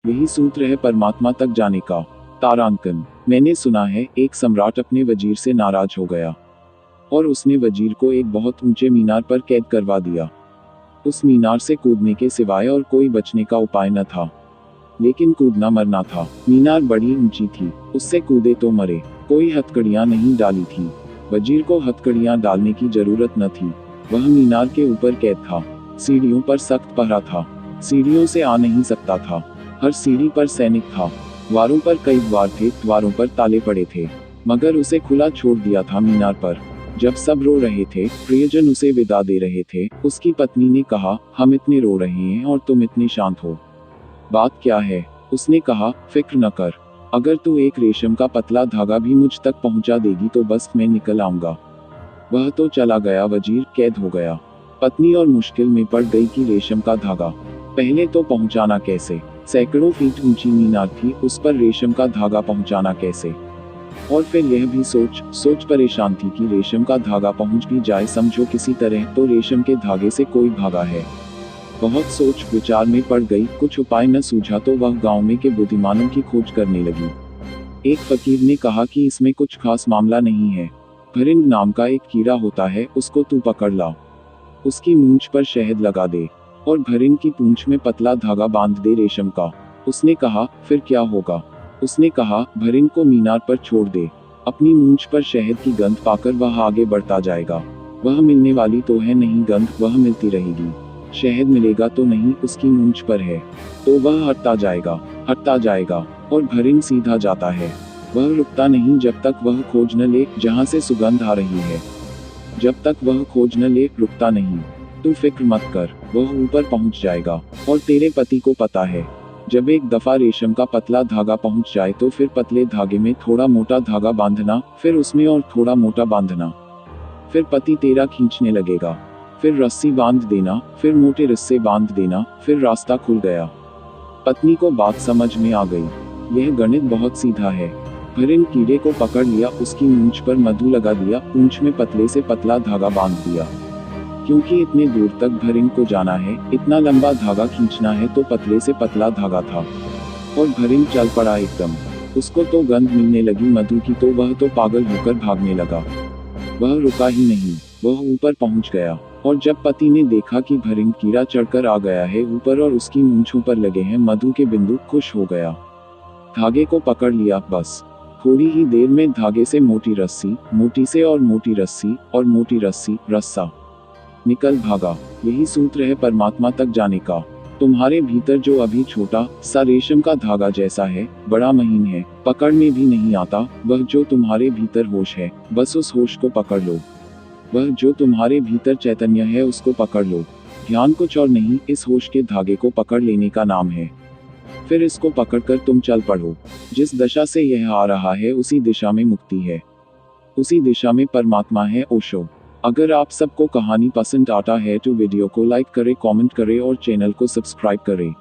यही सूत्र है परमात्मा तक जाने का। तारांकन। मैंने सुना है एक सम्राट अपने वजीर से नाराज हो गया और उसने वजीर को एक बहुत ऊंचे मीनार पर कैद करवा दिया। उस मीनार से कूदने के सिवाय और कोई बचने का उपाय न था। लेकिन कूदना मरना था। मीनार बड़ी ऊंची थी, उससे कूदे तो मरे। कोई हथकड़ियां नहीं डाली थी। वजीर को हथकड़ियां डालने की जरूरत न थी। वह मीनार के ऊपर कैद था। सीढ़ियों पर सख्त पहरा था। सीढ़ियों से आ नहीं सकता था। हर सीढ़ी पर सैनिक था। द्वारों पर कई द्वार थे, द्वारों पर ताले पड़े थे। मगर उसे खुला छोड़ दिया था मीनार पर। जब सब रो रहे थे, प्रियजन उसे विदा दे रहे थे, उसकी पत्नी ने कहा, हम इतने रो रहे हैं और तुम इतने शांत हो। बात क्या है? उसने कहा, फिक्र न कर। अगर तू एक रेशम का पतला धागा भी मुझ तक पहुंचा देगी तो बस मैं निकल आऊंगा। वह तो चला गया। वजीर कैद हो गया। पत्नी और मुश्किल में पड़ गई कि रेशम का धागा पहले तो पहुंचाना कैसे। सैकड़ों फीट ऊंची मीनार थी, उस पर रेशम का धागा पहुंचाना कैसे। और फिर यह भी सोच परेशान थी कि रेशम का धागा पहुंच भी जाए समझो किसी तरह, तो रेशम के धागे से कोई भागा है। बहुत सोच विचार में पड़ गई। कुछ उपाय न सूझा तो वह गांव में के बुद्धिमानों की खोज करने लगी। एक फकीर ने कहा कि इसमें कुछ खास मामला नहीं है। भरिंड नाम का एक कीड़ा होता है, उसको तू पकड़ ला। उसकी मूंछ पर शहद लगा दे और भरिंड की पूंछ में पतला धागा बांध दे रेशम का। उसने कहा, फिर क्या होगा? उसने कहा, भरिंड को मीनार पर छोड़ दे। अपनी मूंछ पर शहद की गंध पाकर वह आगे बढ़ता जाएगा। वह मिलने वाली तो है नहीं गंध, वह मिलती रहेगी। शहद मिलेगा तो नहीं, उसकी मूंछ पर है। तो वह हटता जाएगा और भरिंड सीधा जाता है। वह रुकता नहीं जब तक वह खोज न ले जहां से सुगंध आ रही है। जब तक वह खोज न ले, रुकता नहीं। तू फिक्र मत कर, वह ऊपर पहुंच जाएगा। और तेरे पति को पता है, जब एक दफा रेशम का पतला धागा पहुंच जाए तो फिर पतले धागे में थोड़ा मोटा धागा बांधना, फिर उसमें और थोड़ा मोटा बांधना। फिर पति तेरा खींचने लगेगा। फिर रस्सी बांध देना, फिर मोटे रस्से बांध देना, फिर रास्ता खुल गया। पत्नी को बात समझ में आ गई। यह गणित बहुत सीधा है। भरिंड कीड़े को पकड़ लिया, उसकी मूंछ पर मधु लगा दिया, पूंछ में पतले से पतला धागा बांध दिया। क्योंकि इतने दूर तक भरिंड को जाना है, इतना लंबा धागा खींचना है, तो पतले से पतला धागा था। और भरिंड चल पड़ा एकदम। उसको तो गंध मिलने लगी मधु की, तो वह तो पागल होकर भागने लगा। वह रुका ही नहीं, वह ऊपर पहुंच गया। और जब पति ने देखा कि भरिंड कीड़ा चढ़कर आ गया है ऊपर और उसकी मूंछों पर लगे हैं मधु के बिंदु, खुश हो गया। धागे को पकड़ लिया। बस थोड़ी ही देर में धागे से मोटी रस्सी, मोटी से और मोटी रस्सी, और मोटी रस्सी, रस्सा निकल भागा। यही सूत्र है परमात्मा तक जाने का। तुम्हारे भीतर जो अभी छोटा सा रेशम का धागा जैसा है, बड़ा महीन है, पकड़ में भी नहीं आता, वह जो तुम्हारे भीतर होश है, बस उस होश को पकड़ लो। वह जो तुम्हारे भीतर चैतन्य है, उसको पकड़ लो। ध्यान कुछ और नहीं, इस होश के धागे को पकड़ लेने का नाम है। फिर इसको पकड़कर तुम चल पड़ो। जिस दशा से यह आ रहा है, उसी दिशा में मुक्ति है, उसी दिशा में परमात्मा है। ओशो। अगर आप सबको कहानी पसंद आता है तो वीडियो को लाइक करें, कमेंट करें और चैनल को सब्सक्राइब करें।